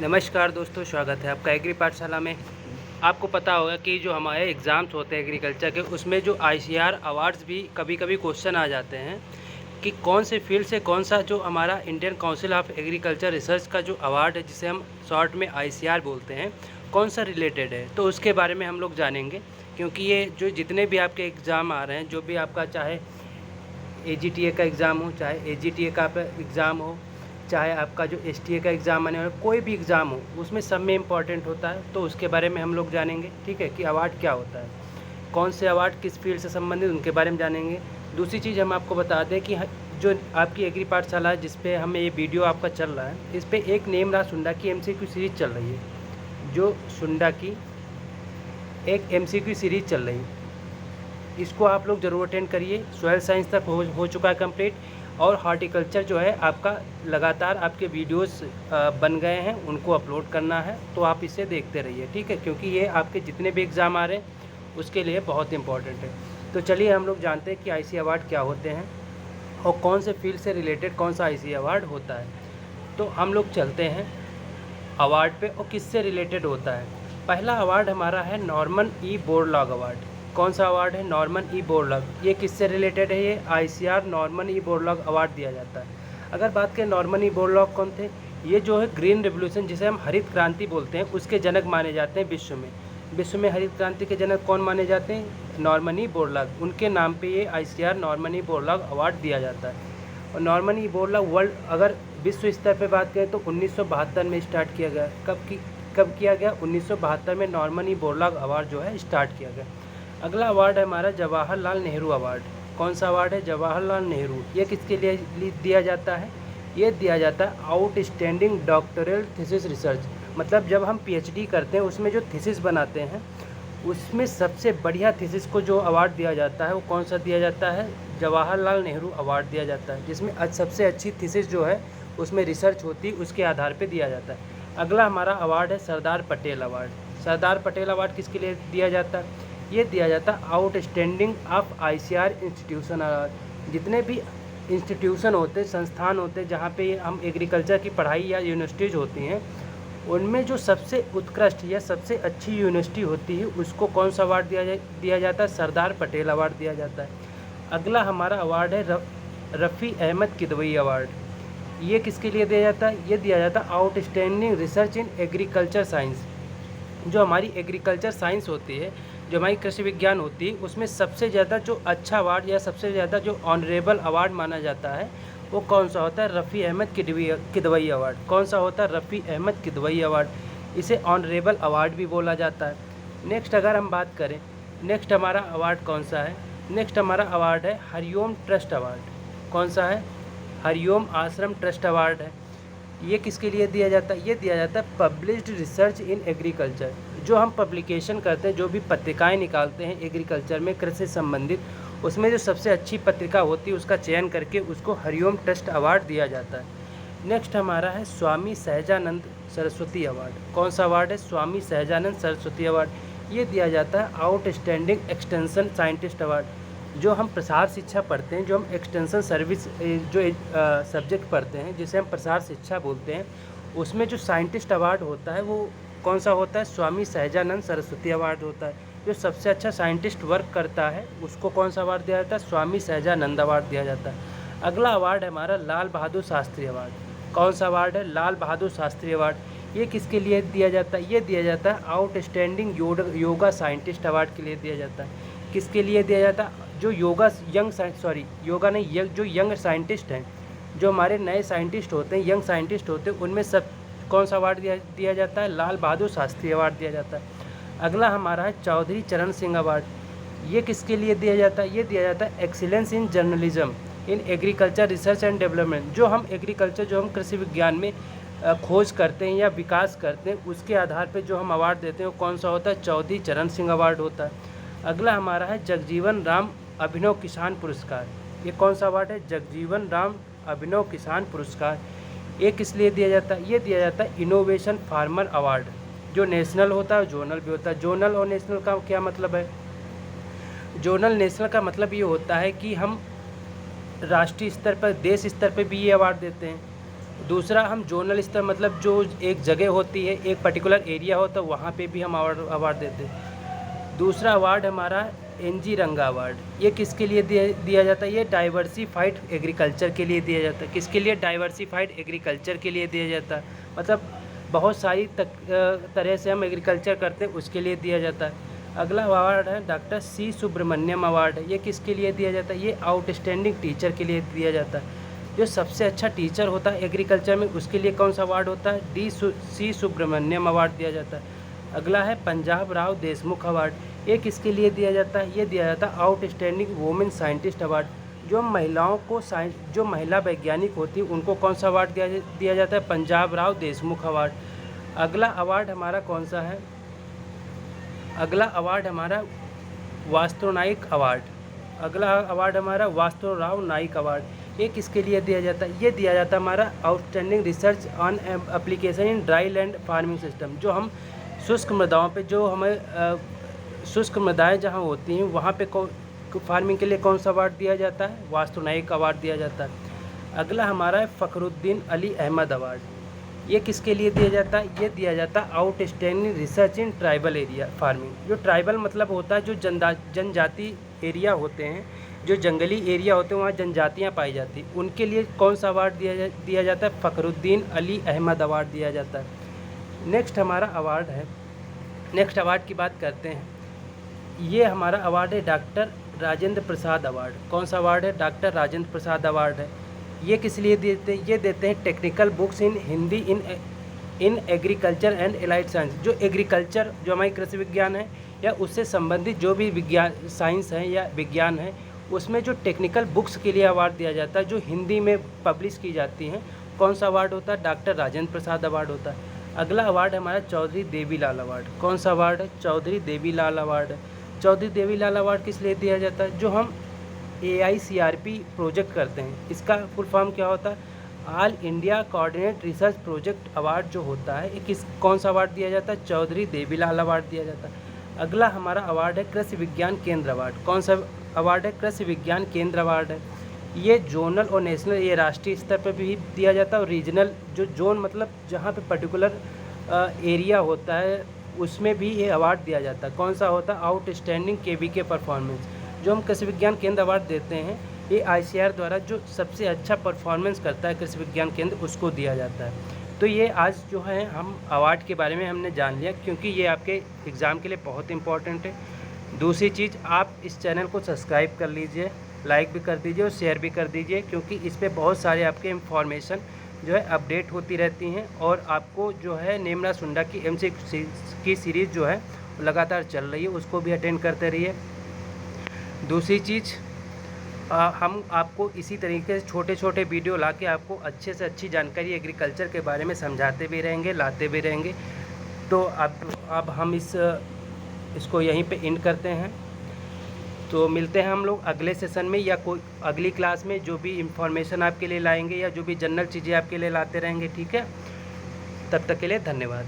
नमस्कार दोस्तों, स्वागत है आपका एग्री पाठशाला में। आपको पता होगा कि जो हमारे एग्ज़ाम्स होते हैं एग्रीकल्चर के, उसमें जो आईसीआर अवार्ड्स भी कभी-कभी क्वेश्चन आ जाते हैं कि कौन से फील्ड से कौन सा जो हमारा Indian council of agriculture research का जो अवार्ड है, जिसे हम शॉर्ट में आईसीआर बोलते हैं, कौन सा रिलेटेड है। तो उसके बारे में हम लोग जानेंगे, क्योंकि ये जो जितने भी आपके एग्ज़ाम आ रहे हैं, जो भी आपका चाहे एजीटीए का एग्ज़ाम हो, चाहे एजीटीए का एग्ज़ाम हो, चाहे आपका जो एसटीए का एग्ज़ाम आने वाला, कोई भी एग्ज़ाम हो, उसमें सब में इम्पॉर्टेंट होता है। तो उसके बारे में हम लोग जानेंगे, ठीक है, कि अवार्ड क्या होता है, कौन से अवार्ड किस फील्ड से संबंधित, उनके बारे में जानेंगे। दूसरी चीज़ हम आपको बता दें कि जो आपकी एग्री पाठशाला है, जिस पे हमें ये वीडियो आपका चल रहा है, इस पे एक नेमराज सुंडा की एमसीक्यू सीरीज़ चल रही है। जो सुंडा की एक एमसीक्यू सीरीज़ चल रही है, इसको आप लोग ज़रूर अटेंड करिए। सॉइल साइंस तक हो चुका है कंप्लीट, और हॉर्टिकल्चर जो है आपका लगातार आपके वीडियोस बन गए हैं, उनको अपलोड करना है, तो आप इसे देखते रहिए, ठीक है, क्योंकि ये आपके जितने भी एग्ज़ाम आ रहे हैं उसके लिए बहुत इंपॉर्टेंट है। तो चलिए हम लोग जानते हैं कि आईसी अवार्ड क्या होते हैं और कौन से फील्ड से रिलेटेड कौन सा आईसी अवार्ड होता है। तो हम लोग चलते हैं अवार्ड पे और किससे रिलेटेड होता है। पहला अवार्ड हमारा है नॉर्मन ई बोरलॉग अवार्ड। कौन सा अवार्ड है? Norman E Borlaug. ये किससे रिलेटेड है? ये ICR Norman E Borlaug award दिया जाता है। अगर बात करें नॉर्मन ई बोरलॉग कौन थे, ये जो है ग्रीन रेवोल्यूशन, जिसे हम हरित क्रांति बोलते हैं, उसके जनक माने जाते हैं विश्व में। विश्व में हरित क्रांति के जनक कौन माने जाते हैं? Norman E Borlaug. उनके नाम पे ये ICR Norman E Borlaug award दिया जाता है। और नॉर्मन ई बोरलॉग वर्ल्ड अगर विश्व स्तर पे बात करें तो 1972 में स्टार्ट किया गया। कब किया गया? 1972 में नॉर्मन ई बोरलॉग अवार्ड जो है स्टार्ट किया गया। अगला अवार्ड है हमारा जवाहरलाल नेहरू अवार्ड। कौन सा अवार्ड है? जवाहरलाल नेहरू। ये किसके लिए दिया जाता है? ये दिया जाता है आउटस्टैंडिंग डॉक्टरल थीसिस रिसर्च। मतलब जब हम पीएचडी करते हैं, उसमें जो थीसिस बनाते हैं, उसमें सबसे बढ़िया थीसिस को जो अवार्ड दिया जाता है वो कौन सा दिया जाता है? जवाहरलाल नेहरू अवार्ड दिया जाता है, जिसमें सबसे अच्छी थीसिस जो है उसमें रिसर्च होती, उसके आधार पे दिया जाता है। अगला हमारा अवार्ड है सरदार पटेल अवार्ड। सरदार पटेल अवार्ड किसके लिए दिया जाता है? ये दिया जाता है outstanding of ICR institution award. जितने भी इंस्टीट्यूशन होते, संस्थान होते, जहाँ पे हम एग्रीकल्चर की पढ़ाई या यूनिवर्सिटीज़ होती हैं, उनमें जो सबसे उत्कृष्ट या सबसे अच्छी यूनिवर्सिटी होती है, उसको कौन सा अवार्ड दिया जाता है? सरदार पटेल अवार्ड दिया जाता है। अगला हमारा अवार्ड है रफ़ी अहमद किदवई अवार्ड। ये किसके लिए दिया जाता है? ये दिया जाता है outstanding research in agriculture science. जो हमारी एग्रीकल्चर साइंस होती है, जो हमारी कृषि विज्ञान होती है, उसमें सबसे ज़्यादा जो अच्छा अवार्ड या सबसे ज़्यादा जो ऑनरेबल अवार्ड माना जाता है, वो कौन सा होता है? रफ़ी अहमद किदवई अवार्ड। कौन सा होता है? रफ़ी अहमद किदवई अवार्ड। इसे ऑनरेबल अवार्ड भी बोला जाता है। नेक्स्ट अगर हम बात करें, नेक्स्ट हमारा अवार्ड कौन सा है? नेक्स्ट हमारा अवार्ड है हरिओम ट्रस्ट अवार्ड। कौन सा है? हरिओम आश्रम ट्रस्ट अवार्ड है। ये किसके लिए दिया जाता है? ये दिया जाता है पब्लिश्ड रिसर्च इन एग्रीकल्चर। जो हम पब्लिकेशन करते हैं, जो भी पत्रिकाएं निकालते हैं एग्रीकल्चर में, कृषि संबंधित, उसमें जो सबसे अच्छी पत्रिका होती है उसका चयन करके उसको हरिओम ट्रस्ट अवार्ड दिया जाता है। नेक्स्ट हमारा है स्वामी सहजानंद सरस्वती अवार्ड। कौन सा अवार्ड है? स्वामी सहजानंद सरस्वती अवार्ड। ये दिया जाता है आउटस्टैंडिंग एक्सटेंशन साइंटिस्ट अवार्ड। जो हम प्रसार शिक्षा पढ़ते हैं, जो हम एक्सटेंशन सर्विस जो सब्जेक्ट पढ़ते हैं, जिसे हम प्रसार शिक्षा बोलते हैं, उसमें जो साइंटिस्ट अवार्ड होता है वो कौन सा होता है? स्वामी सहजानंद सरस्वती अवार्ड होता है। जो सबसे अच्छा साइंटिस्ट वर्क करता है उसको कौन सा अवार्ड दिया जाता है? स्वामी सहजानंद अवार्ड दिया जाता है। अगला अवार्ड है हमारा लाल बहादुर शास्त्री अवार्ड। कौन सा अवार्ड है? लाल बहादुर शास्त्री अवार्ड। ये किसके लिए दिया जाता है? ये दिया जाता है आउटस्टैंडिंग योगा साइंटिस्ट अवार्ड के लिए दिया जाता है। किसके लिए दिया जाता है? जो योगा नहीं, जो यंग साइंटिस्ट हैं, जो हमारे नए साइंटिस्ट होते हैं, यंग साइंटिस्ट होते हैं, उनमें सब कौन सा अवार्ड दिया जाता है? लाल बहादुर शास्त्री अवार्ड दिया जाता है। अगला हमारा है चौधरी चरण सिंह अवार्ड। ये किसके लिए दिया जाता है? ये दिया जाता है excellence in journalism in agriculture research and development. जो हम एग्रीकल्चर, जो हम कृषि विज्ञान में खोज करते हैं या विकास करते हैं, उसके आधार पर जो हम अवार्ड देते हैं वो कौन सा होता है? चौधरी चरण सिंह अवार्ड होता है। अगला हमारा है जगजीवन राम अभिनव किसान पुरस्कार। ये कौन सा अवार्ड है? जगजीवन राम अभिनव किसान पुरस्कार। ये किस लिए दिया जाता है? ये दिया जाता है इनोवेशन फार्मर अवार्ड। जो नेशनल होता है, जोनल भी होता है। जोनल और नेशनल का क्या मतलब है? जोनल नेशनल का मतलब ये होता है कि हम राष्ट्रीय स्तर पर, देश स्तर पर भी ये अवार्ड देते हैं, दूसरा हम जोनल स्तर मतलब जो एक जगह होती है, एक पर्टिकुलर एरिया होता है, वहाँ पे भी हम अवार्ड देते हैं। दूसरा अवार्ड हमारा एनजी रंगा अवार्ड, ये किसके लिए दिया जाता है? ये डाइवर्सिफाइड एग्रीकल्चर के लिए दिया जाता है। किसके लिए? डाइवर्सिफाइड एग्रीकल्चर के लिए दिया जाता है, मतलब बहुत सारी तरह से हम एग्रीकल्चर करते हैं, उसके लिए दिया जाता है। अगला अवार्ड है डॉक्टर सी सुब्रमण्यम अवार्ड, ये किसके लिए दिया जाता है? ये आउटस्टैंडिंग टीचर के लिए दिया जाता है। जो सबसे अच्छा टीचर होता है एग्रीकल्चर में, उसके लिए कौन सा अवार्ड होता है? सी सुब्रमण्यम अवार्ड दिया जाता है। अगला है पंजाब राव देशमुख अवार्ड, ये किसके लिए दिया जाता है? ये दिया जाता है आउटस्टैंडिंग वुमेन साइंटिस्ट अवार्ड, जो महिलाओं को जो महिला वैज्ञानिक होती है उनको कौन सा अवार्ड दिया जाता है? पंजाब राव देशमुख अवार्ड। अगला अवार्ड हमारा कौन सा है? अगला अवार्ड हमारा वास्तु नाइक अवार्ड। अगला अवार्ड हमारा वास्तु राव नाइक अवार्ड, ये किसके लिए दिया जाता है? ये दिया जाता है हमारा outstanding research on application in dry land farming system, जो हम शुष्क मृदाओं पे, जो हमें शुष्क मृदाएँ जहाँ होती हैं वहाँ पे फार्मिंग के लिए कौन सा अवार्ड दिया जाता है? वास्तु नाइक अवार्ड दिया जाता है। अगला हमारा है फ़खरुद्दीन अली अहमद अवार्ड, ये किसके लिए दिया जाता है? ये दिया जाता है outstanding research in tribal area farming, जो ट्राइबल मतलब होता है जो जनजाति एरिया होते हैं, जो जंगली एरिया होते हैं वहाँ जनजातियाँ पाई जाती, उनके लिए कौन सा अवार्ड दिया जाता है? फ़खरुद्दीन अली अहमद अवार्ड दिया जाता है। नेक्स्ट हमारा अवार्ड है, नेक्स्ट अवार्ड की बात करते हैं। ये हमारा अवार्ड है डॉक्टर राजेंद्र प्रसाद अवार्ड। कौन सा अवार्ड है? डॉक्टर राजेंद्र प्रसाद अवार्ड है। ये किस लिए देते हैं? ये देते हैं technical books in Hindi in agriculture and allied science, जो एग्रीकल्चर, जो हमारी कृषि विज्ञान है या उससे संबंधित जो भी विज्ञान साइंस है या विज्ञान है, उसमें जो टेक्निकल बुक्स के लिए अवार्ड दिया जाता है, जो हिंदी में पब्लिश की जाती हैं, कौन सा अवार्ड होता है? डॉक्टर राजेंद्र प्रसाद अवार्ड होता है। अगला अवार्ड हमारा चौधरी देवीलाल अवार्ड। कौन सा अवार्ड है? चौधरी देवीलाल अवार्ड है। चौधरी देवीलाल अवार्ड किस लिए दिया जाता है? जो हम AICRP प्रोजेक्ट करते हैं, इसका फुल फॉर्म क्या होता है? All India coordinate research project award जो होता है, ये कौन सा अवार्ड दिया जाता है? चौधरी देवीलाल अवार्ड दिया जाता है। अगला हमारा अवार्ड है कृषि विज्ञान केंद्र अवार्ड। कौन सा अवार्ड है? कृषि विज्ञान केंद्र अवार्ड है। ये जोनल और नेशनल, ये राष्ट्रीय स्तर पर भी दिया जाता है, और रीजनल, जो जोन मतलब जहाँ पे पर्टिकुलर एरिया होता है उसमें भी ये अवार्ड दिया जाता है। कौन सा होता है? आउटस्टैंडिंग KVK परफॉर्मेंस, जो हम कृषि विज्ञान केंद्र अवार्ड देते हैं, ये ICAR द्वारा जो सबसे अच्छा परफॉर्मेंस करता है कृषि विज्ञान केंद्र, उसको दिया जाता है। तो ये आज जो है हम अवार्ड के बारे में हमने जान लिया, क्योंकि ये आपके एग्ज़ाम के लिए बहुत इंपॉर्टेंट है। दूसरी चीज़, आप इस चैनल को सब्सक्राइब कर लीजिए, लाइक भी कर दीजिए और शेयर भी कर दीजिए, क्योंकि इस पर बहुत सारे आपके इंफॉर्मेशन जो है अपडेट होती रहती हैं, और आपको जो है नेमरा सुंडा की MCQ की सीरीज़ जो है लगातार चल रही है, उसको भी अटेंड करते रहिए। दूसरी चीज़, हम आपको इसी तरीके से छोटे छोटे वीडियो ला के आपको अच्छे से अच्छी जानकारी एग्रीकल्चर के बारे में समझाते भी रहेंगे, लाते भी रहेंगे। तो अब हम इसको यहीं पे एंड करते हैं। तो मिलते हैं हम लोग अगले सेशन में या कोई अगली क्लास में, जो भी इंफॉर्मेशन आपके लिए लाएंगे या जो भी जनरल चीज़ें आपके लिए लाते रहेंगे, ठीक है? तब तक के लिए धन्यवाद।